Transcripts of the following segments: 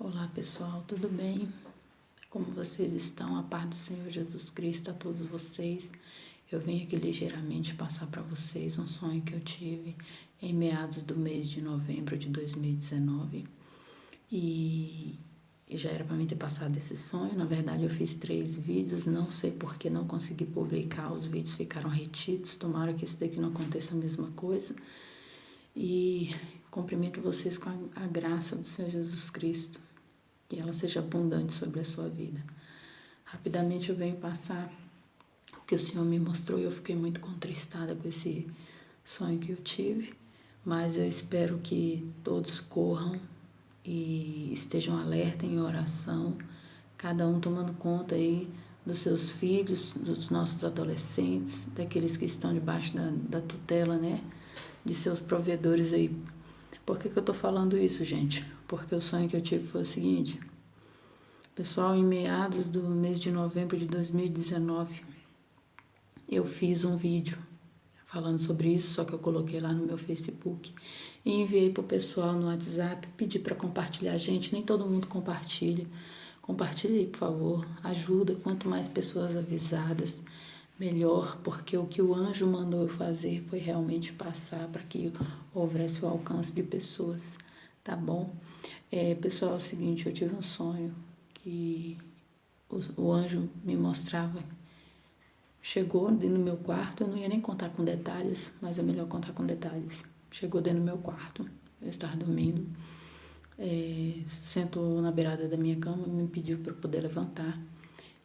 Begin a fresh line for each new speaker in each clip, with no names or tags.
Olá pessoal, tudo bem? Como vocês estão? A paz do Senhor Jesus Cristo a todos vocês. Eu venho aqui ligeiramente passar para vocês um sonho que eu tive em meados do mês de novembro de 2019 e já era para mim ter passado esse sonho. Na verdade eu fiz 3 vídeos, não sei por que não consegui publicar, os vídeos ficaram retidos, tomara que esse daqui não aconteça a mesma coisa. E cumprimento vocês com a graça do Senhor Jesus Cristo, que ela seja abundante sobre a sua vida. Rapidamente eu venho passar o que o Senhor me mostrou e eu fiquei muito contristada com esse sonho que eu tive, mas eu espero que todos corram e estejam alerta em oração, cada um tomando conta aí dos seus filhos, dos nossos adolescentes, daqueles que estão debaixo da tutela, né, de seus provedores aí. Por que eu tô falando isso, gente? Porque o sonho que eu tive foi o seguinte. Pessoal, em meados do mês de novembro de 2019, eu fiz um vídeo falando sobre isso, só que eu coloquei lá no meu Facebook e enviei pro pessoal no WhatsApp, pedi para compartilhar. Gente, nem todo mundo compartilha. Compartilhe aí, por favor. Ajuda, quanto mais pessoas avisadas, melhor, porque o que o anjo mandou eu fazer foi realmente passar para que houvesse o alcance de pessoas, tá bom? Pessoal, é o seguinte, eu tive um sonho que o anjo me mostrava, chegou dentro do meu quarto, eu não ia nem contar com detalhes, mas é melhor contar com detalhes. Chegou dentro do meu quarto, eu estava dormindo, sentou na beirada da minha cama, me pediu para eu poder levantar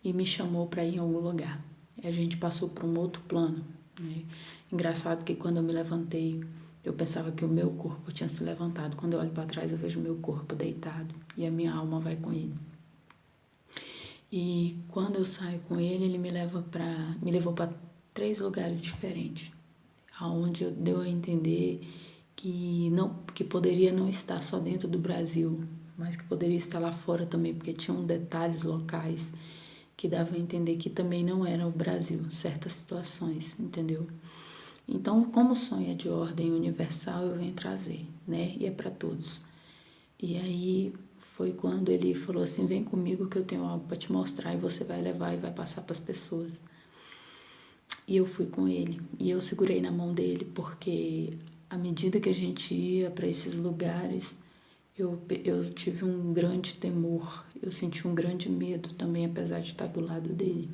e me chamou para ir em algum lugar. A gente passou para um outro plano, né? Engraçado que quando eu me levantei, eu pensava que o meu corpo tinha se levantado. Quando eu olho para trás, eu vejo o meu corpo deitado e a minha alma vai com ele. E quando eu saio com ele, ele me levou para 3 lugares diferentes, aonde deu a entender que poderia não estar só dentro do Brasil, mas que poderia estar lá fora também, porque tinham detalhes locais que davam a entender que também não era o Brasil, certas situações, entendeu? Então, como o sonho é de ordem universal, eu venho trazer, né? E é para todos. E aí foi quando ele falou assim, vem comigo que eu tenho algo para te mostrar e você vai levar e vai passar para as pessoas. E eu fui com ele e eu segurei na mão dele, porque à medida que a gente ia para esses lugares, eu tive um grande temor, eu senti um grande medo também, apesar de estar do lado dele.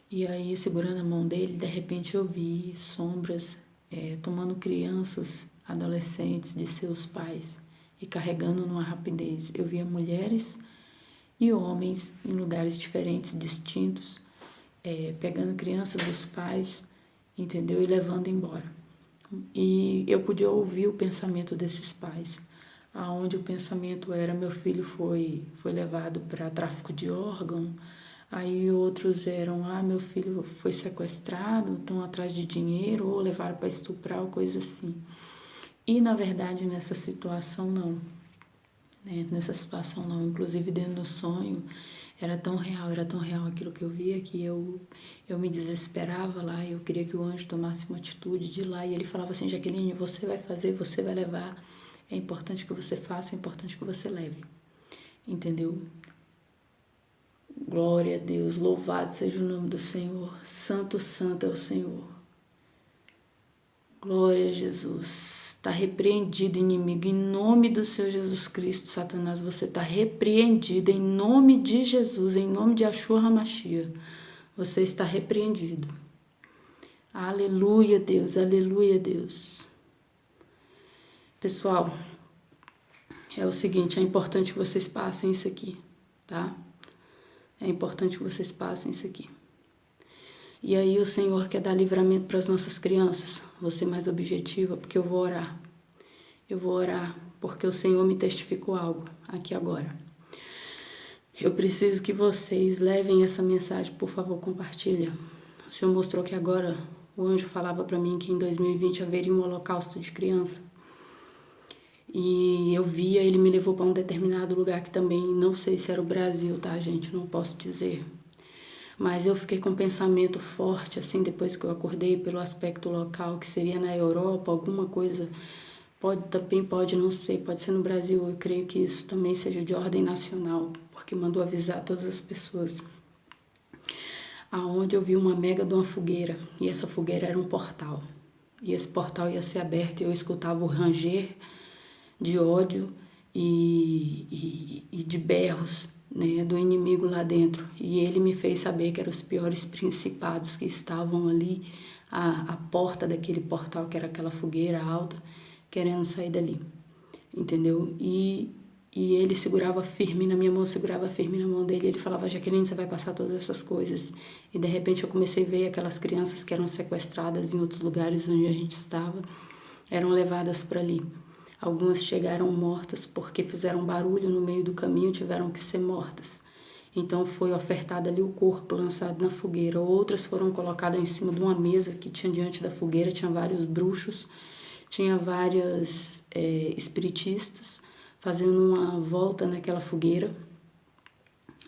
E aí, segurando a mão dele, de repente eu vi sombras tomando crianças, adolescentes de seus pais e carregando numa rapidez. Eu via mulheres e homens em lugares diferentes, distintos, pegando crianças dos pais, entendeu? E levando embora. E eu podia ouvir o pensamento desses pais, aonde o pensamento era, meu filho foi levado para tráfico de órgão, aí outros eram, meu filho foi sequestrado, estão atrás de dinheiro, ou levaram para estuprar, ou coisa assim. E na verdade nessa situação não, né? Nessa situação não, inclusive dentro do sonho, era tão real aquilo que eu via, que eu me desesperava lá, eu queria que o anjo tomasse uma atitude de ir lá, e ele falava assim, Jaqueline, você vai fazer, você vai levar, é importante que você faça, é importante que você leve, entendeu? Glória a Deus, louvado seja o nome do Senhor, santo, santo é o Senhor. Glória a Jesus. Está repreendido, inimigo, em nome do Senhor Jesus Cristo, Satanás, você está repreendido, em nome de Jesus, em nome de Yahshua HaMashiach, você está repreendido. Aleluia, Deus, aleluia, Deus. Pessoal, é o seguinte, é importante que vocês passem isso aqui, tá? É importante que vocês passem isso aqui. E aí o Senhor quer dar livramento para as nossas crianças. Vou ser mais objetiva, porque eu vou orar. Eu vou orar, porque o Senhor me testificou algo aqui agora. Eu preciso que vocês levem essa mensagem, por favor, compartilha. O Senhor mostrou que agora o anjo falava para mim que em 2020 haveria um holocausto de criança. E eu via, ele me levou para um determinado lugar que também não sei se era o Brasil, tá, gente? Não posso dizer. Mas eu fiquei com um pensamento forte, assim, depois que eu acordei, pelo aspecto local, que seria na Europa, alguma coisa Pode não ser, pode ser no Brasil, eu creio que isso também seja de ordem nacional, porque mandou avisar todas as pessoas. Aonde eu vi uma mega de uma fogueira, e essa fogueira era um portal. E esse portal ia ser aberto e eu escutava o ranger de ódio e de berros, né, do inimigo lá dentro. E ele me fez saber que eram os piores principados que estavam ali à porta daquele portal, que era aquela fogueira alta, querendo sair dali, entendeu? E ele segurava firme na minha mão, segurava firme na mão dele. Ele falava: Jaqueline, você vai passar todas essas coisas. E de repente eu comecei a ver aquelas crianças que eram sequestradas em outros lugares onde a gente estava, eram levadas para ali. Algumas chegaram mortas porque fizeram barulho no meio do caminho, tiveram que ser mortas. Então foi ofertado ali o corpo, lançado na fogueira. Outras foram colocadas em cima de uma mesa que tinha diante da fogueira, tinha vários bruxos, tinha vários espiritistas fazendo uma volta naquela fogueira,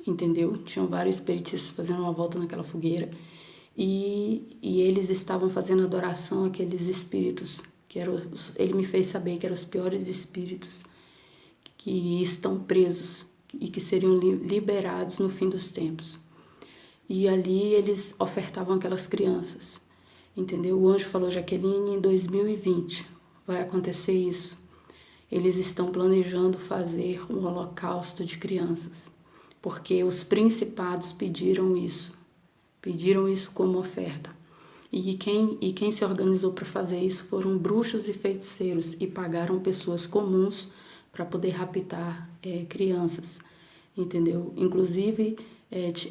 entendeu? Tinham vários espiritistas fazendo uma volta naquela fogueira e eles estavam fazendo adoração àqueles espíritos, ele me fez saber que eram os piores espíritos que estão presos e que seriam liberados no fim dos tempos. E ali eles ofertavam aquelas crianças, entendeu? O anjo falou: Jaqueline, em 2020 vai acontecer isso. Eles estão planejando fazer um holocausto de crianças, porque os principados pediram isso como oferta. E quem se organizou para fazer isso foram bruxos e feiticeiros e pagaram pessoas comuns para poder raptar crianças, entendeu? Inclusive,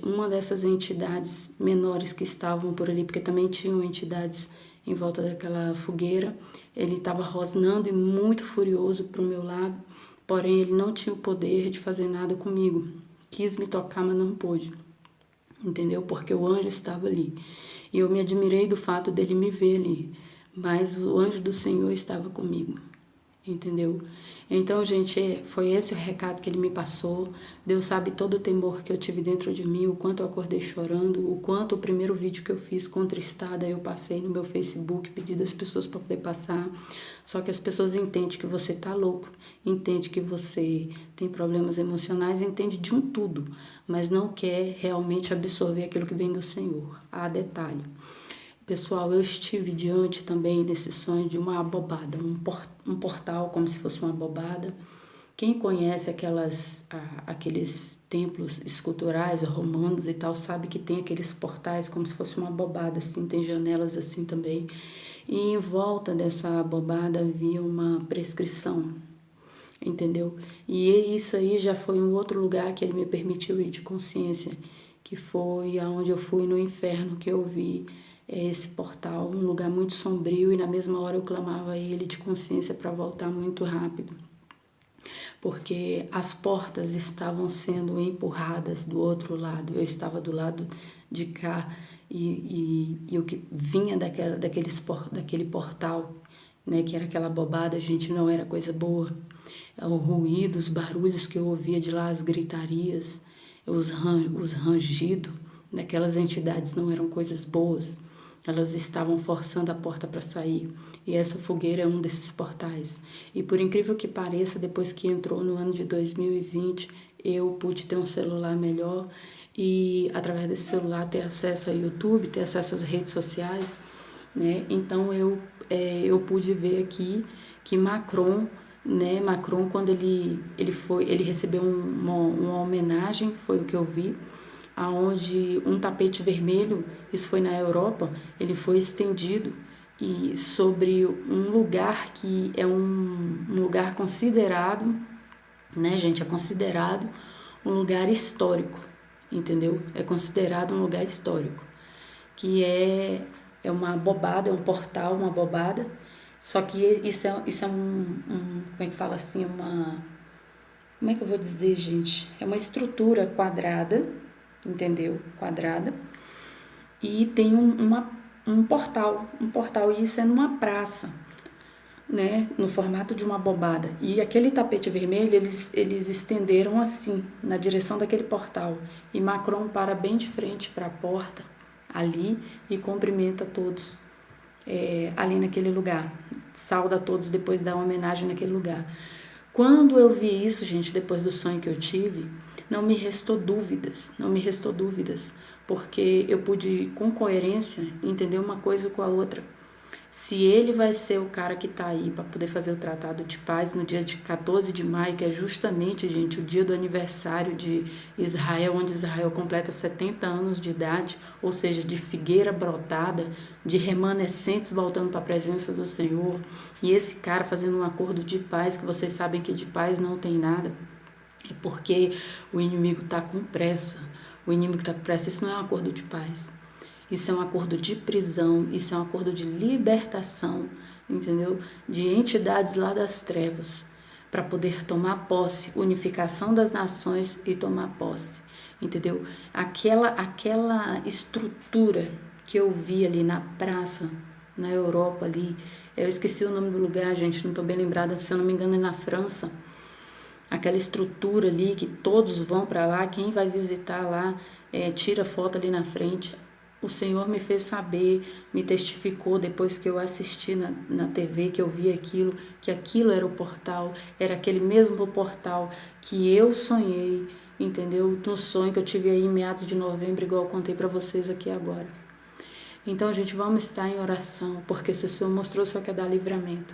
uma dessas entidades menores que estavam por ali, porque também tinham entidades em volta daquela fogueira, ele estava rosnando e muito furioso para o meu lado, porém ele não tinha o poder de fazer nada comigo. Quis me tocar, mas não pôde, entendeu? Porque o anjo estava ali. E eu me admirei do fato dele me ver ali, mas o anjo do Senhor estava comigo, entendeu? Então, gente, foi esse o recado que ele me passou. Deus sabe todo o temor que eu tive dentro de mim, o quanto eu acordei chorando, o quanto o primeiro vídeo que eu fiz contristada, eu passei no meu Facebook, pedi das pessoas para poder passar. Só que as pessoas entendem que você tá louco, entendem que você tem problemas emocionais, entende de um tudo, mas não quer realmente absorver aquilo que vem do Senhor. Há detalhe. Pessoal, eu estive diante também desse sonho de uma abobada, um portal como se fosse uma abobada. Quem conhece aqueles templos esculturais romanos e tal, sabe que tem aqueles portais como se fosse uma abobada, assim, tem janelas assim também. E em volta dessa abobada havia uma prescrição, entendeu? E isso aí já foi um outro lugar que ele me permitiu ir de consciência, que foi aonde eu fui no inferno, que eu vi esse portal, um lugar muito sombrio, e na mesma hora eu clamava a ele de consciência para voltar muito rápido, porque as portas estavam sendo empurradas do outro lado, eu estava do lado de cá, e o que vinha daquele portal, né, que era aquela bobada, gente, não era coisa boa. O ruído, os barulhos que eu ouvia de lá, as gritarias, os rangidos daquelas entidades não eram coisas boas. Elas estavam forçando a porta para sair. E essa fogueira é um desses portais. E por incrível que pareça, depois que entrou no ano de 2020, eu pude ter um celular melhor e, através desse celular, ter acesso ao YouTube, ter acesso às redes sociais, né? Então, eu pude ver aqui que Macron, né? Macron, quando ele recebeu uma homenagem, foi o que eu vi, aonde um tapete vermelho, isso foi na Europa, ele foi estendido e sobre um lugar que é um lugar considerado, né, gente, é considerado um lugar histórico, entendeu? É considerado um lugar histórico, que é uma bobada, é um portal, uma bobada, só que isso é como é que fala assim, como é que eu vou dizer, gente? É uma estrutura quadrada, entendeu? Quadrada. E tem um portal, e isso é numa praça, né? No formato de uma bobada. E aquele tapete vermelho, eles estenderam assim, na direção daquele portal. E Macron para bem de frente para a porta, ali, e cumprimenta todos, ali naquele lugar. Sauda a todos depois da homenagem naquele lugar. Quando eu vi isso, gente, depois do sonho que eu tive, não me restou dúvidas, porque eu pude, com coerência, entender uma coisa com a outra. Se ele vai ser o cara que está aí para poder fazer o tratado de paz no dia de 14 de maio, que é justamente, gente, o dia do aniversário de Israel, onde Israel completa 70 anos de idade, ou seja, de figueira brotada, de remanescentes voltando para a presença do Senhor, e esse cara fazendo um acordo de paz, que vocês sabem que de paz não tem nada, é porque o inimigo está com pressa. O inimigo está com pressa, isso não é um acordo de paz. Isso é um acordo de prisão, isso é um acordo de libertação, entendeu? De entidades lá das trevas, para poder tomar posse, unificação das nações e tomar posse, entendeu? Aquela estrutura que eu vi ali na praça, na Europa ali, eu esqueci o nome do lugar, gente, não estou bem lembrada, se eu não me engano é na França, aquela estrutura ali que todos vão para lá, quem vai visitar lá, tira foto ali na frente. O Senhor me fez saber, me testificou depois que eu assisti na TV, que eu vi aquilo, que aquilo era o portal, era aquele mesmo portal que eu sonhei, entendeu? No sonho que eu tive aí em meados de novembro, igual eu contei para vocês aqui agora. Então, gente, vamos estar em oração, porque se o Senhor mostrou, só quer dar livramento.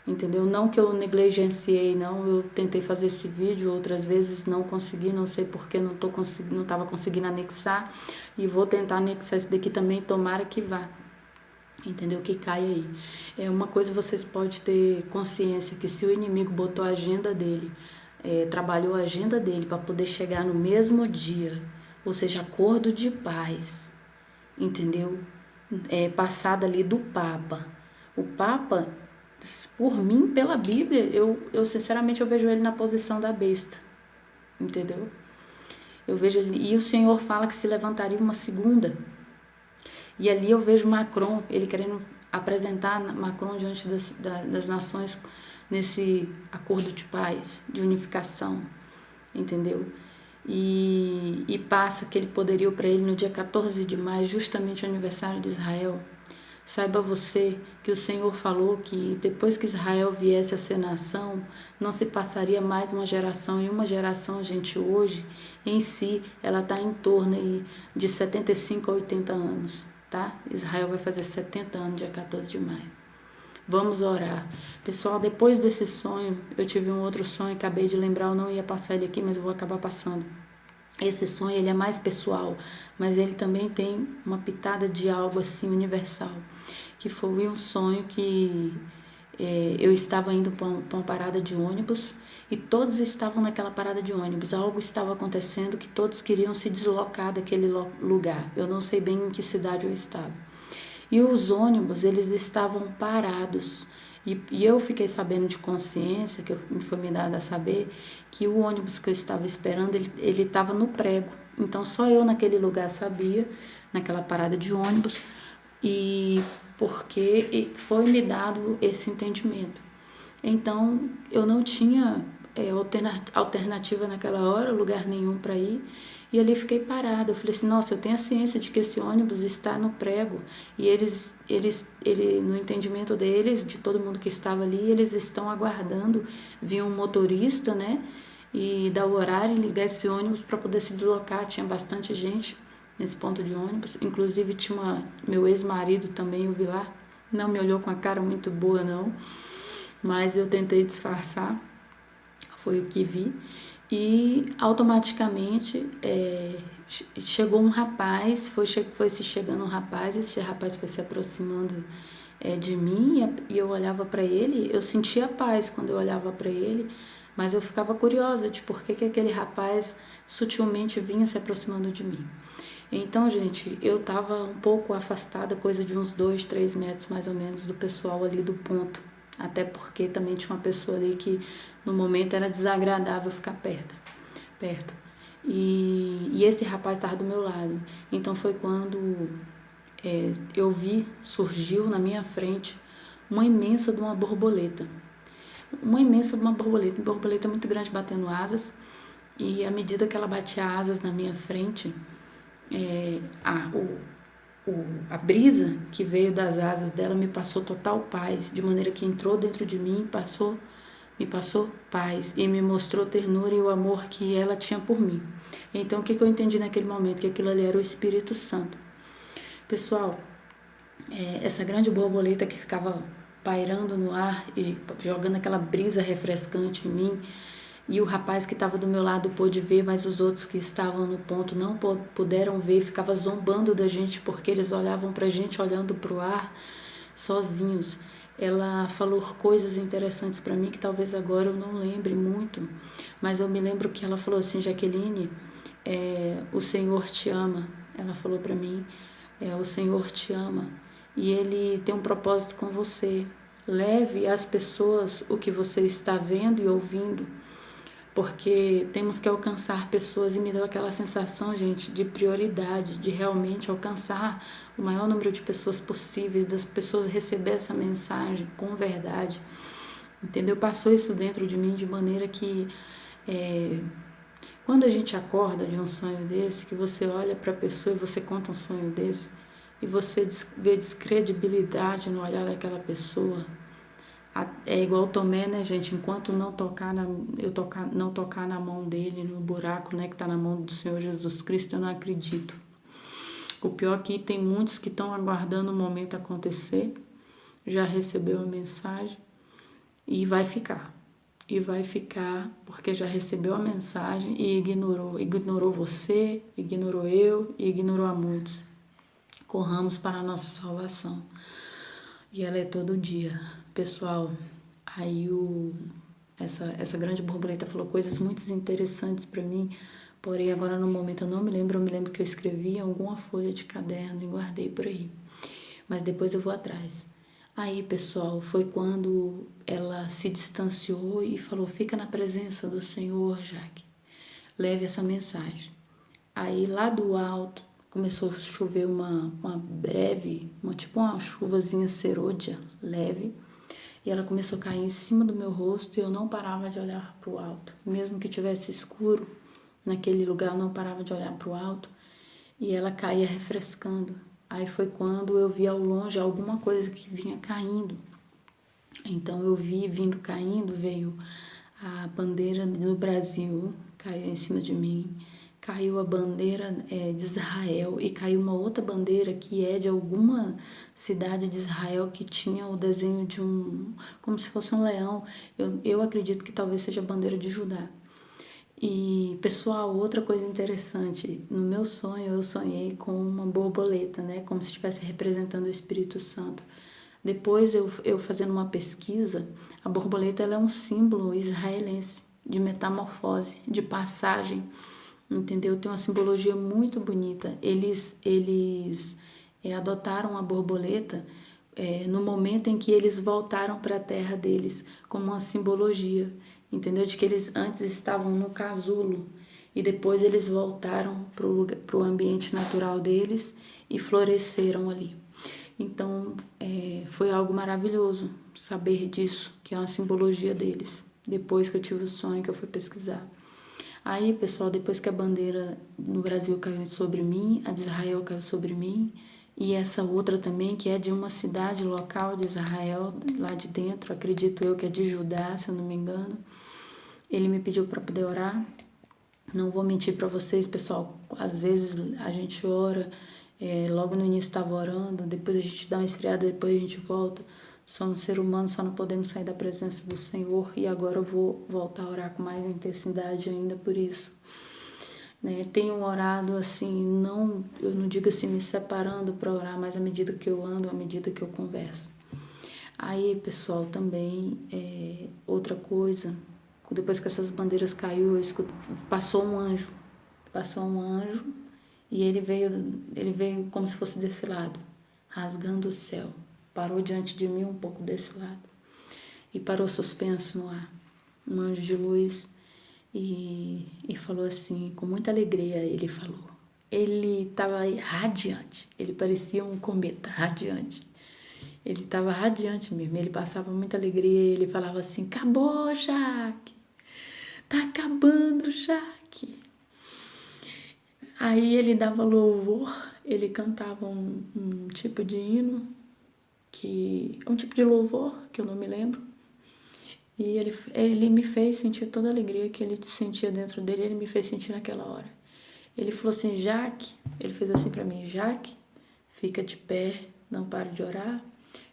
Entendeu? Não que eu negligenciei, não, eu tentei fazer esse vídeo, outras vezes não consegui, não sei porque não estava conseguindo anexar, e vou tentar anexar esse daqui também, tomara que vá, entendeu? Que caia aí. Uma coisa vocês podem ter consciência, que se o inimigo botou a agenda dele, trabalhou a agenda dele para poder chegar no mesmo dia, ou seja, acordo de paz, entendeu? Passada ali do Papa. O Papa, por mim, pela Bíblia, eu sinceramente eu vejo ele na posição da besta, entendeu? Eu vejo ele, e o Senhor fala que se levantaria uma segunda. E ali eu vejo Macron, ele querendo apresentar Macron diante das nações nesse acordo de paz, de unificação, entendeu? E passa aquele poderio para ele no dia 14 de maio, justamente o aniversário de Israel. Saiba você que o Senhor falou que depois que Israel viesse a ser nação, não se passaria mais uma geração. E uma geração, gente, hoje, em si, ela está em torno aí de 75 a 80 anos, tá? Israel vai fazer 70 anos, dia 14 de maio. Vamos orar. Pessoal, depois desse sonho, eu tive um outro sonho, acabei de lembrar, eu não ia passar ele aqui, mas eu vou acabar passando. Esse sonho, ele é mais pessoal, mas ele também tem uma pitada de algo assim universal, que foi um sonho que eu estava indo para uma parada de ônibus e todos estavam naquela parada de ônibus. Algo estava acontecendo que todos queriam se deslocar daquele lugar. Eu não sei bem em que cidade eu estava. E os ônibus, eles estavam parados. E eu fiquei sabendo de consciência, que foi me dado a saber, que o ônibus que eu estava esperando, ele estava no prego. Então, só eu naquele lugar sabia, naquela parada de ônibus, e porque foi me dado esse entendimento. Então, eu não tinha alternativa naquela hora, lugar nenhum para ir, e ali fiquei parada. Eu falei assim, nossa, eu tenho a ciência de que esse ônibus está no prego, e no entendimento deles, de todo mundo que estava ali, eles estão aguardando vir um motorista, né, e dar o horário e ligar esse ônibus para poder se deslocar. Tinha bastante gente nesse ponto de ônibus, inclusive tinha meu ex-marido também, eu vi lá, não me olhou com a cara muito boa não, mas eu tentei disfarçar, foi o que vi, e automaticamente chegou um rapaz, foi se chegando um rapaz, esse rapaz foi se aproximando de mim, e eu olhava para ele, eu sentia paz quando eu olhava para ele, mas eu ficava curiosa de por que aquele rapaz sutilmente vinha se aproximando de mim. Então, gente, eu estava um pouco afastada, coisa de uns 2, 3 metros mais ou menos do pessoal ali do ponto, até porque também tinha uma pessoa ali que no momento era desagradável ficar perto. E esse rapaz estava do meu lado. Então foi quando eu vi, surgiu na minha frente uma imensa de uma borboleta. Uma borboleta muito grande batendo asas. E à medida que ela batia asas na minha frente, a brisa que veio das asas dela me passou total paz, de maneira que entrou dentro de mim, me passou paz e me mostrou ternura e o amor que ela tinha por mim. Então, o que eu entendi naquele momento? Que aquilo ali era o Espírito Santo. Pessoal, essa grande borboleta que ficava pairando no ar e jogando aquela brisa refrescante em mim, e o rapaz que estava do meu lado pôde ver, mas os outros que estavam no ponto não puderam ver, ficava zombando da gente porque eles olhavam para a gente olhando para o ar sozinhos. Ela falou coisas interessantes para mim que talvez agora eu não lembre muito, mas eu me lembro que ela falou assim: Jaqueline, o Senhor te ama. Ela falou para mim, o Senhor te ama e Ele tem um propósito com você. Leve às pessoas o que você está vendo e ouvindo, porque temos que alcançar pessoas, e me deu aquela sensação, gente, de prioridade, de realmente alcançar o maior número de pessoas possíveis, das pessoas receber essa mensagem com verdade, entendeu? Passou isso dentro de mim de maneira que quando a gente acorda de um sonho desse, que você olha para a pessoa e você conta um sonho desse, e você vê descredibilidade no olhar daquela pessoa, é igual Tomé, né, gente? Enquanto não tocar na mão dele, no buraco, né, que está na mão do Senhor Jesus Cristo, eu não acredito. O pior é que tem muitos que estão aguardando o momento acontecer, já recebeu a mensagem e vai ficar. E vai ficar porque já recebeu a mensagem e ignorou. Ignorou você, ignorou eu e ignorou a muitos. Corramos para a nossa salvação. E ela é todo dia. Pessoal, aí essa grande borboleta falou coisas muito interessantes para mim, porém agora no momento eu não me lembro. Eu me lembro que eu escrevi em alguma folha de caderno e guardei por aí. Mas depois eu vou atrás. Aí, pessoal, foi quando ela se distanciou e falou: fica na presença do Senhor, Jaque. Leve essa mensagem. Aí, lá do alto, começou a chover uma breve, tipo uma chuvazinha serôdia, leve. E ela começou a cair em cima do meu rosto e eu não parava de olhar para o alto. Mesmo que tivesse escuro naquele lugar, eu não parava de olhar para o alto. E ela caía refrescando. Aí foi quando eu vi ao longe alguma coisa que vinha caindo. Então eu vi vindo caindo, veio a bandeira do Brasil, caiu em cima de mim. Caiu a bandeira de Israel e caiu uma outra bandeira que é de alguma cidade de Israel que tinha o desenho de como se fosse um leão. Eu acredito que talvez seja a bandeira de Judá. E, pessoal, outra coisa interessante, no meu sonho eu sonhei com uma borboleta, né, como se estivesse representando o Espírito Santo. Depois eu fazendo uma pesquisa, a borboleta ela é um símbolo israelense de metamorfose, de passagem, entendeu? Tem uma simbologia muito bonita. Eles adotaram a borboleta no momento em que eles voltaram para a terra deles, como uma simbologia, entendeu? De que eles antes estavam no casulo e depois eles voltaram para o ambiente natural deles e floresceram ali. Então, foi algo maravilhoso saber disso, que é uma simbologia deles, depois que eu tive o sonho que eu fui pesquisar. Aí, pessoal, depois que a bandeira no Brasil caiu sobre mim, a de Israel caiu sobre mim, e essa outra também, que é de uma cidade local de Israel, lá de dentro, acredito eu que é de Judá, se eu não me engano. Ele me pediu para poder orar. Não vou mentir para vocês, pessoal, às vezes a gente ora, logo no início estava orando, depois a gente dá uma esfriada, depois a gente volta. Somos ser humanos, só não podemos sair da presença do Senhor, e agora eu vou voltar a orar com mais intensidade ainda por isso. Tenho orado assim, eu não digo assim me separando para orar, mas à medida que eu ando, à medida que eu converso. Aí, pessoal, também outra coisa, depois que essas bandeiras caiu, passou um anjo e ele veio como se fosse desse lado, rasgando o céu, parou diante de mim um pouco desse lado e parou suspenso no ar, um anjo de luz. E falou assim, com muita alegria, ele falou. Ele estava radiante, ele parecia um cometa radiante. Ele estava radiante mesmo, ele passava muita alegria e ele falava assim: acabou, Jaque, tá acabando, Jaque. Aí ele dava louvor, ele cantava um tipo de hino, um tipo de louvor, que eu não me lembro. E ele me fez sentir toda a alegria que ele sentia dentro dele, ele me fez sentir naquela hora. Ele falou assim, Jaque, ele fez assim pra mim, Jaque, fica de pé, não pare de orar.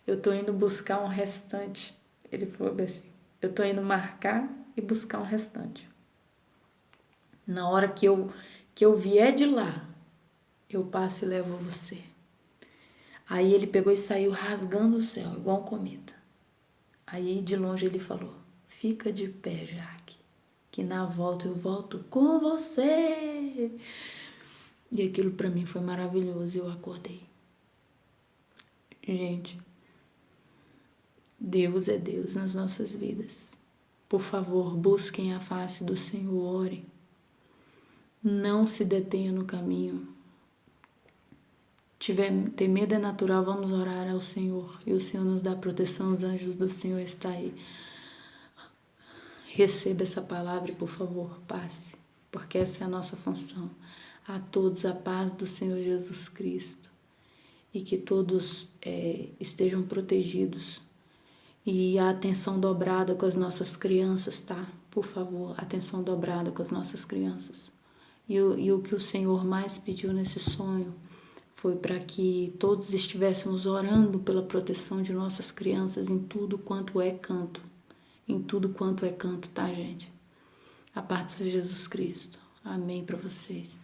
Eu tô indo buscar um restante. Ele falou assim, eu tô indo marcar e buscar um restante. Na hora que eu vier de lá, eu passo e levo você. Aí ele pegou e saiu rasgando o céu, igual um cometa. Aí de longe ele falou, fica de pé, Jaque, que na volta eu volto com você. E aquilo para mim foi maravilhoso, eu acordei. Gente, Deus é Deus nas nossas vidas. Por favor, busquem a face do Senhor, orem. Não se detenha no caminho. Ter medo é natural, vamos orar ao Senhor. E o Senhor nos dá proteção, os anjos do Senhor estão aí. Receba essa palavra e, por favor, passe, porque essa é a nossa função. A todos a paz do Senhor Jesus Cristo e que todos estejam protegidos. E a atenção dobrada com as nossas crianças, tá? Por favor, atenção dobrada com as nossas crianças. E o que o Senhor mais pediu nesse sonho foi para que todos estivéssemos orando pela proteção de nossas crianças em tudo quanto é canto. Em tudo quanto é canto, tá, gente? A paz de Jesus Cristo. Amém para vocês.